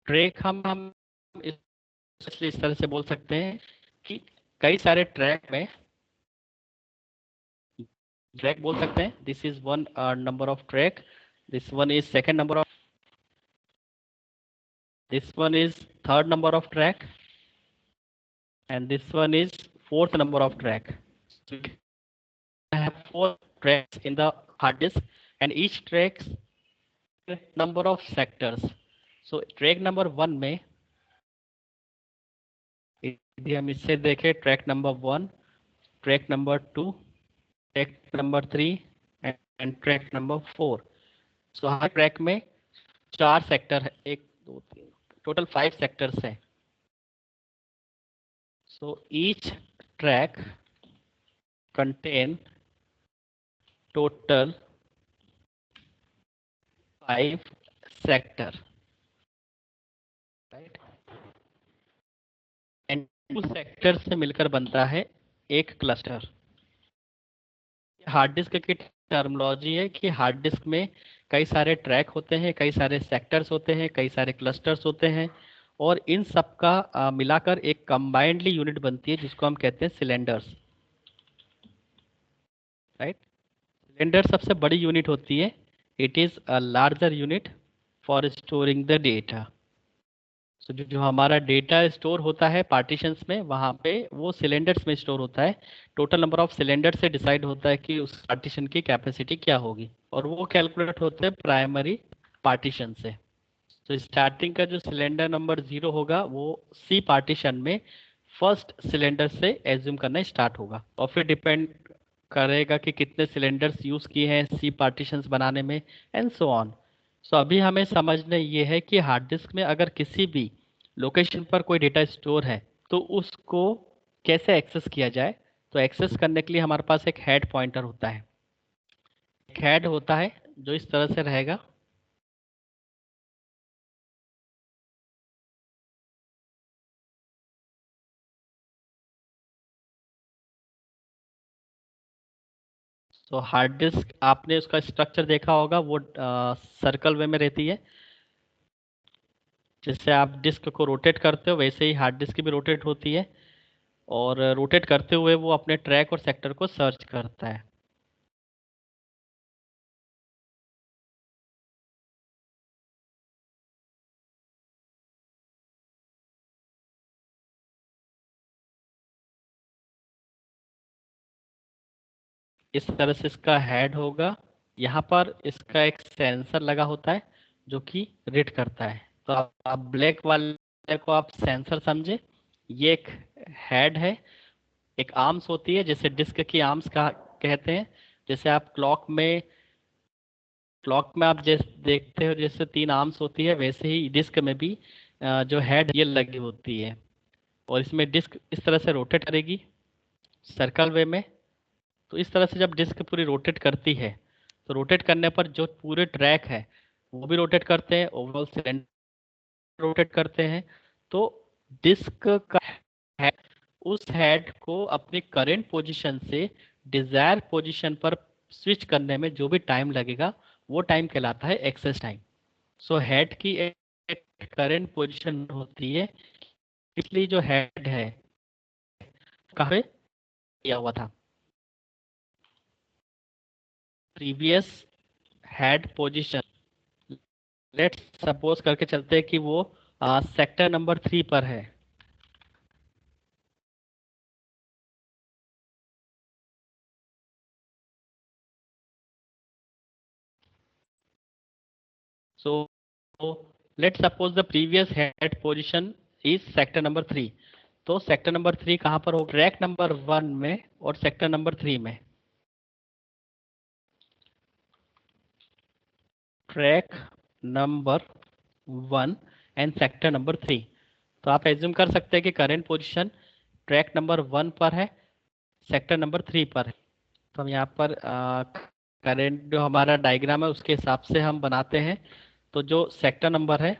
Speaker 1: ट्रैक हम इसलिए इस तरह से बोल सकते हैं कि कई सारे ट्रैक में ट्रैक बोल सकते हैं, this is one number of track, this one is second number of, this one is third number of track, and this one is fourth number of track. So we have 4 tracks in the hard disk, and each tracks number of sectors. So track number 1 में यदि हम इससे देखें, track number 1, track number 2, track number 3 and track number 4। So her track में 4 sector है, 1 2 3, total 5 sectors है। So each track contain total 5 sector, right? And 2 sector से मिलकर बनता है एक क्लस्टर। हार्ड डिस्क की टर्मिनोलॉजी है कि हार्ड डिस्क में कई सारे ट्रैक होते हैं, कई सारे सेक्टर्स होते हैं, कई सारे क्लस्टर्स होते हैं, और इन सब का मिलाकर एक कंबाइंडली यूनिट बनती है जिसको हम कहते हैं सिलेंडर्स, राइट। सिलेंडर सबसे बड़ी यूनिट होती है। It is a larger unit for storing the data. तो जो हमारा डेटा स्टोर होता है पार्टीशंस में, वहाँ पे वो सिलेंडर्स में स्टोर होता है। टोटल नंबर ऑफ सिलेंडर से डिसाइड होता है कि उस पार्टीशन की कैपेसिटी क्या होगी, और वो कैलकुलेट होते हैं प्राइमरी पार्टीशन से। तो स्टार्टिंग का जो सिलेंडर नंबर 0 होगा वो सी पार्टीशन में फर्स्ट सिलेंडर से एज्यूम करना स्टार्ट होगा, और फिर डिपेंड करेगा कि कितने सिलेंडर्स यूज किए हैं सी पार्टीशंस बनाने में, एंड सो ऑन। सो अभी हमें समझना ये है कि हार्ड डिस्क में अगर किसी भी लोकेशन पर कोई डेटा स्टोर है तो उसको कैसे एक्सेस किया जाए। तो एक्सेस करने के लिए हमारे पास एक हेड पॉइंटर होता है। एक हेड होता है जो इस तरह से रहेगा। तो हार्ड डिस्क आपने उसका स्ट्रक्चर देखा होगा, वो सर्कल वे में रहती है। जैसे आप डिस्क को रोटेट करते हो वैसे ही हार्ड डिस्क भी रोटेट होती है, और रोटेट करते हुए वो अपने ट्रैक और सेक्टर को सर्च करता है। इस तरह से इसका हेड होगा। यहाँ पर इसका एक सेंसर लगा होता है जो कि रीड करता है। तो आप ब्लैक वाले को आप सेंसर समझे। ये एक हेड है। एक आर्म्स होती है, जैसे डिस्क की आर्म्स का कहते हैं। जैसे आप क्लॉक में आप जैसे देखते हो जैसे 3 आर्म्स होती है, वैसे ही डिस्क में भी जो हेड ये लगी होती है। और इसमें डिस्क इस तरह से रोटेट करेगी सर्कल वे में। तो इस तरह से जब डिस्क पूरी रोटेट करती है तो रोटेट करने पर जो पूरे ट्रैक है वो भी रोटेट करते हैं, ओवरऑल सिलेंडर रोटेट करते हैं। तो डिस्क का हेड, उस हेड को अपनी करंट पोजीशन से डिजायर पोजीशन पर स्विच करने में जो भी टाइम लगेगा वो टाइम कहलाता है एक्सेस टाइम। सो हेड की एक करंट पोजीशन होती है, इसलिए जो हेड है कहाँ पे किया हुआ था, previous head position. Let's suppose करके चलते हैं कि वो सेक्टर नंबर 3 पर है। So let's suppose the previous head position is sector number 3। तो सेक्टर नंबर 3 कहाँ पर हो, ट्रैक नंबर 1 में और सेक्टर नंबर 3 में। Track number 1 and sector number 3। तो आप एज्यूम कर सकते हैं कि करंट पोजीशन ट्रैक नंबर 1 पर है, सेक्टर नंबर 3 पर है। तो हम यहाँ पर करंट जो हमारा डायग्राम है उसके हिसाब से हम बनाते हैं। तो जो सेक्टर नंबर है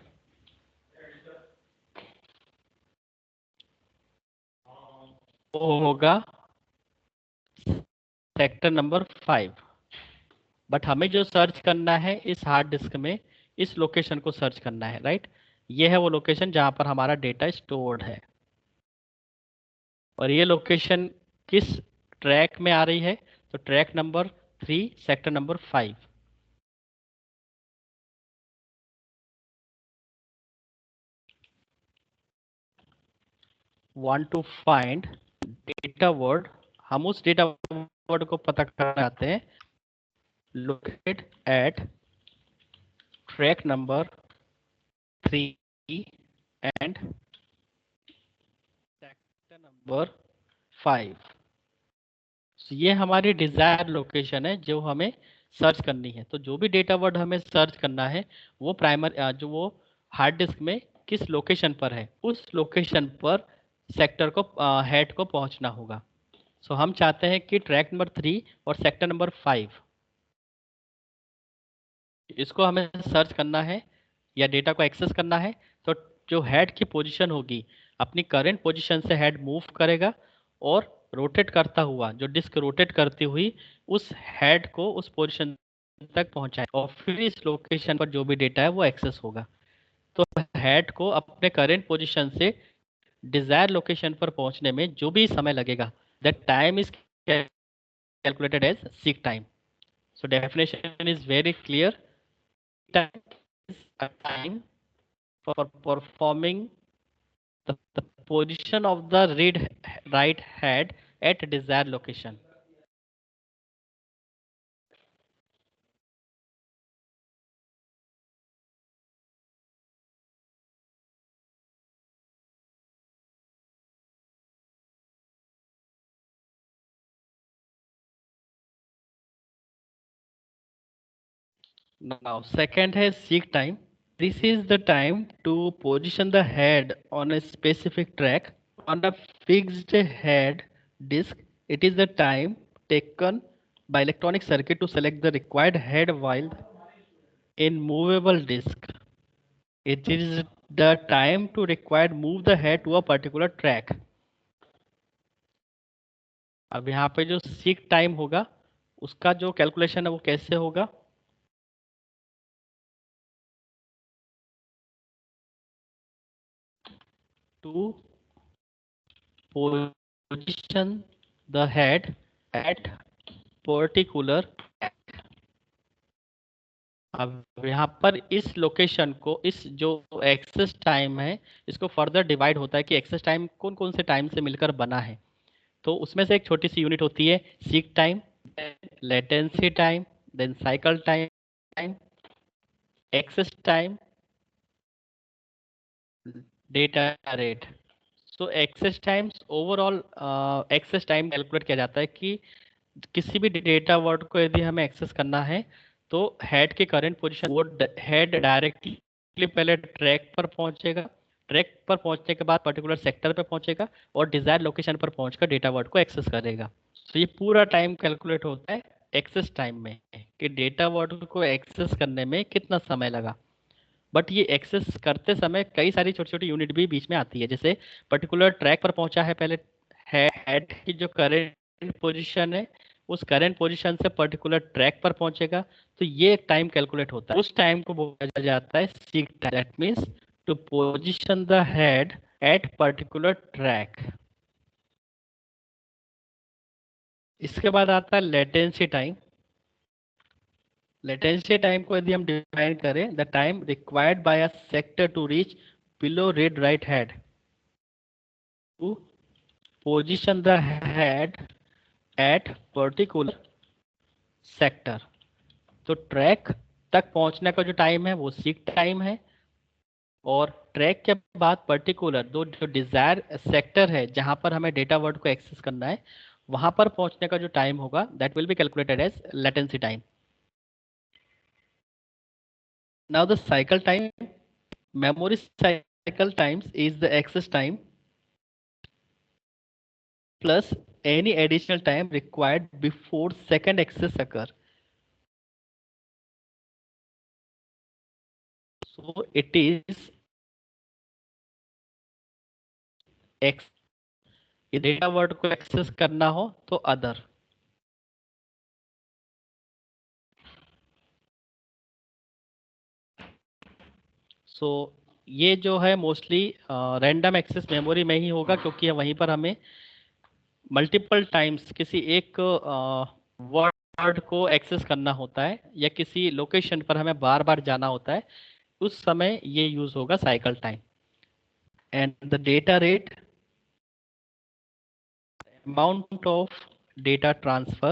Speaker 1: वो होगा सेक्टर नंबर 5। बट हमें जो सर्च करना है इस हार्ड डिस्क में, इस लोकेशन को सर्च करना है, राइट। ये है वो लोकेशन जहाँ पर हमारा डेटा स्टोर्ड है। और ये लोकेशन किस ट्रैक में आ रही है, तो track number 3 sector number 5। Want to find data word, हम उस डेटा वर्ड को पता करना चाहते हैं located at track number 3 and sector number 5। ये हमारी डिजायर लोकेशन है जो हमें सर्च करनी है। तो जो भी डेटा वर्ड हमें सर्च करना है वो जो वो हार्ड डिस्क में किस लोकेशन पर है, उस लोकेशन पर सेक्टर को हेड को पहुंचना होगा। सो हम चाहते हैं कि ट्रैक नंबर 3 और सेक्टर नंबर 5 इसको हमें सर्च करना है या डेटा को एक्सेस करना है। तो जो हेड की पोजीशन होगी, अपनी करंट पोजीशन से हेड मूव करेगा और रोटेट करता हुआ, जो डिस्क रोटेट करती हुई उस हेड को उस पोजीशन तक पहुंचाए और फिर इस लोकेशन पर जो भी डेटा है वो एक्सेस होगा। तो हेड को अपने करंट पोजीशन से डिजायर लोकेशन पर पहुंचने में जो भी समय लगेगा, that time is calculated as seek time. So definition is very clear. Time is a time for performing the position of the right head at desired location. Now, second has seek time. This is the time to position the head on a specific track on a fixed head disk. It is the time taken by electronic circuit to select the required head while in movable disk. It is the time to required move the head to a particular track. अब यहाँ पे जो seek time होगा उसका जो calculation है वो कैसे होगा, to position the head at particular. अब यहाँ पर इस लोकेशन को, इस जो एक्सेस टाइम है इसको फर्दर डिवाइड होता है कि एक्सेस टाइम कौन कौन से टाइम से मिलकर बना है। तो उसमें से एक छोटी सी यूनिट होती है seek time, latency time, then cycle time, access time, data rate. So access times overall access time calculate किया जाता है कि किसी भी डेटा वर्ड को यदि हमें एक्सेस करना है तो हेड के करंट पोजीशन, वो हेड डायरेक्टली पहले ट्रैक पर पहुंचेगा, ट्रैक पर पहुंचने के बाद पर्टिकुलर सेक्टर पे पहुंचेगा और डिजायर लोकेशन पर पहुंचकर डेटा वर्ड को एक्सेस करेगा। तो ये पूरा टाइम कैलकुलेट होता है एक्सेस टाइम में, कि डेटा वर्ड को एक्सेस करने में कितना समय लगा। बट ये एक्सेस करते समय कई सारी छोटी छोटी यूनिट भी बीच में आती है, जैसे पर्टिकुलर ट्रैक पर पहुंचा है, पहले हेड की जो करेंट पोजीशन है उस करेंट पोजीशन से पर्टिकुलर ट्रैक पर पहुंचेगा, तो ये एक टाइम कैलकुलेट होता है। उस टाइम को बोला जाता है seek time. That means to position the head at particular track. इसके बाद आता है लेटेंसी टाइम। लेटेंसी टाइम को यदि हम डिफाइन करें, the time required by a sector to reach below read write head to position the head at particular sector. तो track तक पहुंचने का जो टाइम है वो सीक टाइम है, और ट्रैक के बाद पर्टिकुलर दो जो डिजायर सेक्टर है जहां पर हमें डेटा वर्ड को एक्सेस करना है, वहां पर पहुंचने का जो टाइम होगा that will be calculated as latency time. Now the cycle time, memory cycle times is the access time plus any additional time required before second access occur. So it is X, data word को access करना हो तो other. सो ये जो है mostly random access memory में ही होगा, क्योंकि वहीं पर हमें मल्टीपल टाइम्स किसी एक वर्ड को एक्सेस करना होता है या किसी लोकेशन पर हमें बार बार जाना होता है, उस समय ये यूज होगा cycle time. And the data rate, amount of data transfer,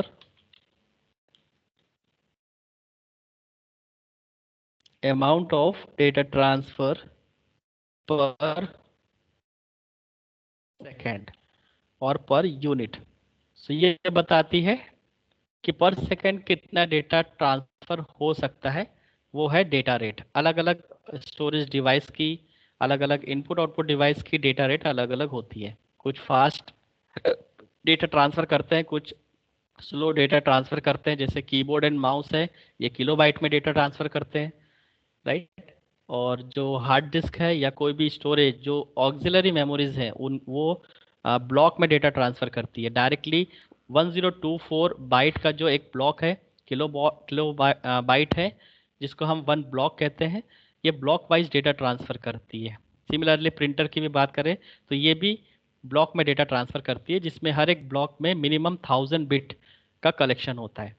Speaker 1: amount of data transfer per second और पर यूनिट। सो ये बताती है कि पर सेकेंड कितना डेटा ट्रांसफर हो सकता है, वो है डेटा रेट। अलग अलग स्टोरेज डिवाइस की, अलग अलग इनपुट आउटपुट डिवाइस की डेटा रेट अलग अलग होती है। कुछ फास्ट डेटा ट्रांसफर करते हैं, कुछ स्लो डेटा ट्रांसफर करते हैं, जैसे कीबोर्ड एंड माउस है ये किलोबाइट में डेटा ट्रांसफर करते हैं, राइट। और जो हार्ड डिस्क है या कोई भी स्टोरेज जो ऑक्सिलरी मेमोरीज हैं उन वो ब्लॉक में डेटा ट्रांसफर करती है डायरेक्टली। 1024 बाइट का जो एक ब्लॉक है, किलो बाइट है, जिसको हम वन ब्लॉक कहते हैं, ये ब्लॉक वाइज डेटा ट्रांसफर करती है। सिमिलरली प्रिंटर की भी बात करें तो ये भी ब्लॉक में डेटा ट्रांसफर करती है, जिसमें हर एक ब्लॉक में मिनिमम 1000 बिट का कलेक्शन होता है।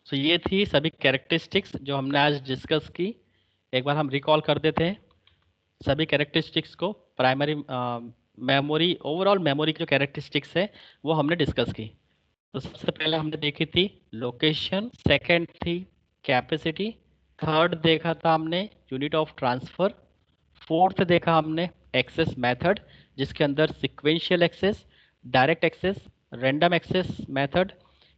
Speaker 1: तो ये थी सभी कैरेक्टरिस्टिक्स जो हमने आज डिस्कस की। एक बार हम रिकॉल कर देते हैं सभी कैरेक्टरिस्टिक्स को। प्राइमरी मेमोरी, ओवरऑल मेमोरी की जो कैरेक्टरिस्टिक्स है वो हमने डिस्कस की। तो सबसे पहले हमने देखी थी लोकेशन, सेकंड थी कैपेसिटी, थर्ड देखा था हमने यूनिट ऑफ ट्रांसफर, फोर्थ देखा हमने एक्सेस मेथड जिसके अंदर sequential access, direct access, random access method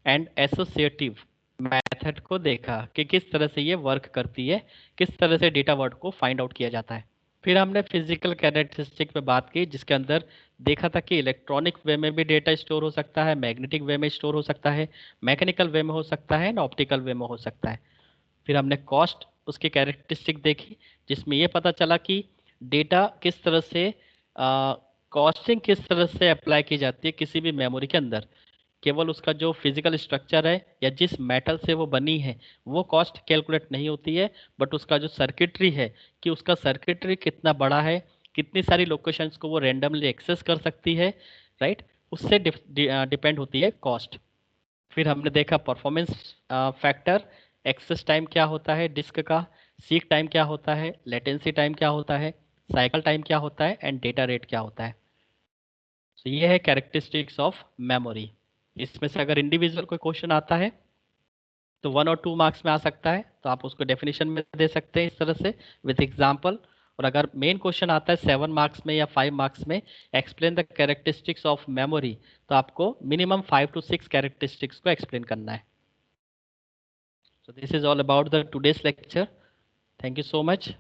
Speaker 1: and associative method को देखा कि किस तरह से ये वर्क करती है, किस तरह से डेटा वर्ड को फाइंड आउट किया जाता है। फिर हमने फिजिकल कैरेक्टरिस्टिक पे बात की, जिसके अंदर देखा था कि इलेक्ट्रॉनिक वे में भी डेटा स्टोर हो सकता है, मैग्नेटिक वे में स्टोर हो सकता है, मैकेनिकल वे में हो सकता है, ना ऑप्टिकल वे में हो सकता है। फिर हमने कॉस्ट, उसकी कैरेक्टरिस्टिक देखी, जिसमें ये पता चला कि डेटा किस तरह से कॉस्टिंग किस तरह से अप्लाई की जाती है किसी भी मेमोरी के अंदर। केवल उसका जो फिजिकल स्ट्रक्चर है या जिस मेटल से वो बनी है वो कॉस्ट कैलकुलेट नहीं होती है, बट उसका जो सर्किटरी है कि उसका सर्किटरी कितना बड़ा है, कितनी सारी लोकेशंस को वो रेंडमली एक्सेस कर सकती है, राइट, उससे डिपेंड होती है कॉस्ट। फिर हमने देखा परफॉर्मेंस फैक्टर, एक्सेस टाइम क्या होता है डिस्क का, सीक टाइम क्या होता है, लेटेंसी टाइम क्या होता है, साइकिल टाइम क्या होता है एंड डेटा रेट क्या होता है। तो ये है कैरेक्टरिस्टिक्स ऑफ मेमोरी। इसमें से अगर इंडिविजुअल कोई क्वेश्चन आता है तो 1 और 2 मार्क्स में आ सकता है, तो आप उसको डेफिनेशन में दे सकते हैं इस तरह से विथ एग्जाम्पल। और अगर मेन क्वेश्चन आता है 7 मार्क्स में या 5 मार्क्स में, explain the characteristics of memory, तो आपको मिनिमम 5 to 6 कैरेक्टरिस्टिक्स को एक्सप्लेन करना है। So this is all about the today's lecture. Thank you so much.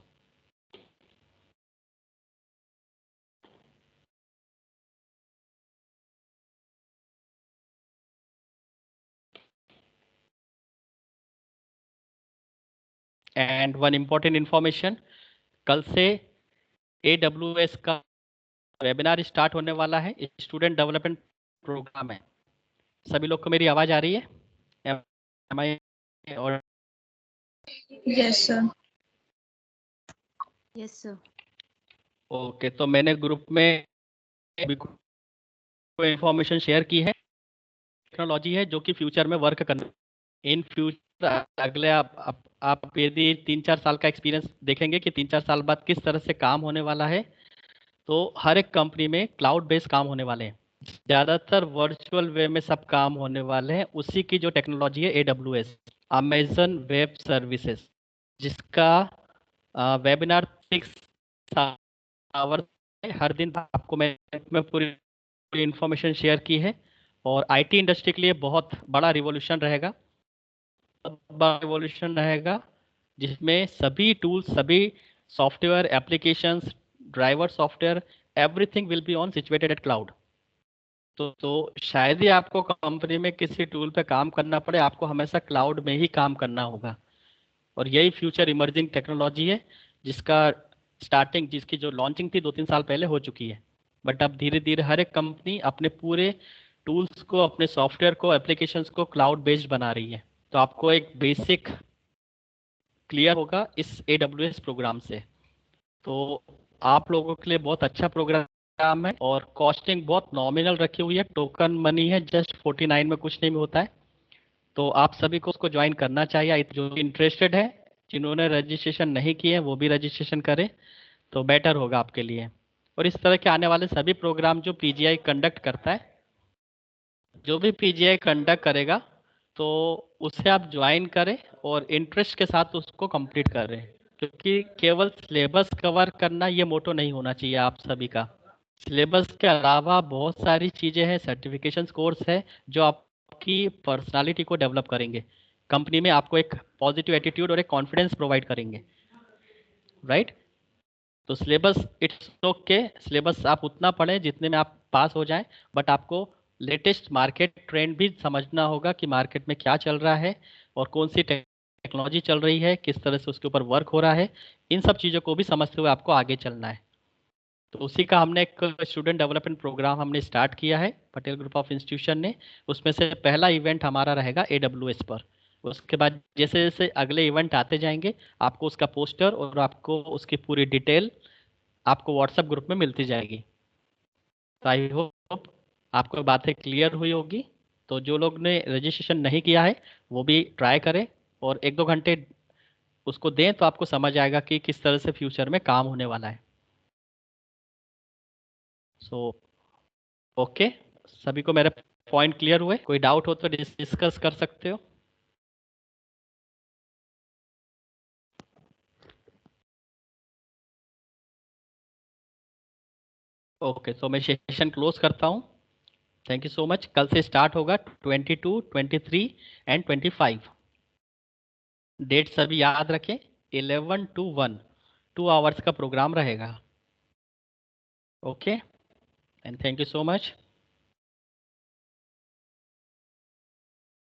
Speaker 1: And one important information, कल से AWS का वेबिनार स्टार्ट होने वाला है, स्टूडेंट डेवलपमेंट प्रोग्राम है। सभी लोग को मेरी आवाज आ रही है? Am I और
Speaker 2: Yes, sir. Yes, sir.
Speaker 1: Okay, तो मैंने ग्रुप में इंफॉर्मेशन शेयर की है। टेक्नोलॉजी है जो कि फ्यूचर में वर्क करना, इन फ्यूचर अगले आप यदि 3-4 साल का एक्सपीरियंस देखेंगे कि 3-4 साल बाद किस तरह से काम होने वाला है, तो हर एक कंपनी में क्लाउड बेस्ड काम होने वाले हैं, ज़्यादातर वर्चुअल वे में सब काम होने वाले हैं। उसी की जो टेक्नोलॉजी है AWS, अमेजन वेब सर्विसेज, जिसका वेबिनार 6 आवर्स हर दिन आपको मैं पूरी इंफॉर्मेशन शेयर की है। और आईटी इंडस्ट्री के लिए बहुत बड़ा रिवॉल्यूशन रहेगा, जिसमें सभी टूल्स, सभी software applications, driver software, everything will be on situated at cloud. तो शायद ही आपको कंपनी में किसी टूल पे काम करना पड़े, आपको हमेशा क्लाउड में ही काम करना होगा। और यही फ्यूचर इमर्जिंग टेक्नोलॉजी है, जिसका स्टार्टिंग, जिसकी जो लॉन्चिंग थी 2-3 साल पहले हो चुकी है। बट अब धीरे धीरे हर एक कंपनी अपने पूरे टूल्स को, अपने सॉफ्टवेयर को, एप्लीकेशंस को क्लाउड बेस्ड बना रही है। तो आपको एक बेसिक क्लियर होगा इस AWS प्रोग्राम से। तो आप लोगों के लिए बहुत अच्छा प्रोग्राम है और कॉस्टिंग बहुत नॉमिनल रखी हुई है, टोकन मनी है, जस्ट 49 में कुछ नहीं होता है। तो आप सभी को उसको ज्वाइन करना चाहिए। जो इंटरेस्टेड है, जिन्होंने रजिस्ट्रेशन नहीं किए हैं, वो भी रजिस्ट्रेशन करें तो बेटर होगा आपके लिए। और इस तरह के आने वाले सभी प्रोग्राम जो PGI कंडक्ट करता है, जो भी PGI कंडक्ट करेगा, तो उसे आप ज्वाइन करें और इंटरेस्ट के साथ उसको कंप्लीट करें, क्योंकि केवल सिलेबस कवर करना ये मोटो नहीं होना चाहिए आप सभी का। सिलेबस के अलावा बहुत सारी चीज़ें हैं, सर्टिफिकेशन कोर्स है जो आपकी पर्सनालिटी को डेवलप करेंगे, कंपनी में आपको एक पॉजिटिव एटीट्यूड और एक कॉन्फिडेंस प्रोवाइड करेंगे, राइट। तो सिलेबस इट्स ओके, सिलेबस आप उतना पढ़ें जितने में आप पास हो जाएं, बट आपको लेटेस्ट मार्केट ट्रेंड भी समझना होगा कि मार्केट में क्या चल रहा है और कौन सी टेक्नोलॉजी चल रही है, किस तरह से उसके ऊपर वर्क हो रहा है। इन सब चीज़ों को भी समझते हुए आपको आगे चलना है। तो उसी का हमने एक स्टूडेंट डेवलपमेंट प्रोग्राम हमने स्टार्ट किया है पटेल ग्रुप ऑफ इंस्टीट्यूशन ने। उसमें से पहला इवेंट हमारा रहेगा AWS पर। उसके बाद जैसे जैसे अगले इवेंट आते जाएंगे, आपको उसका पोस्टर और आपको उसकी पूरी डिटेल आपको व्हाट्सएप ग्रुप में मिलती जाएगी। तो आई होप आपको बातें क्लियर हुई होगी। तो जो लोग ने रजिस्ट्रेशन नहीं किया है वो भी ट्राई करें और 1-2 घंटे उसको दें, तो आपको समझ आएगा कि किस तरह से फ्यूचर में काम होने वाला है। सो ओके, सभी को मेरे पॉइंट क्लियर हुए? कोई डाउट हो तो डिस्कस कर सकते हो। ओके, तो मैं सेशन क्लोज करता हूँ। Thank you so much. कल से स्टार्ट होगा 22, 23 एंड 25। डेट सभी याद रखें, 11 to 1, 2 आवर्स का प्रोग्राम रहेगा। Okay, and thank you so much.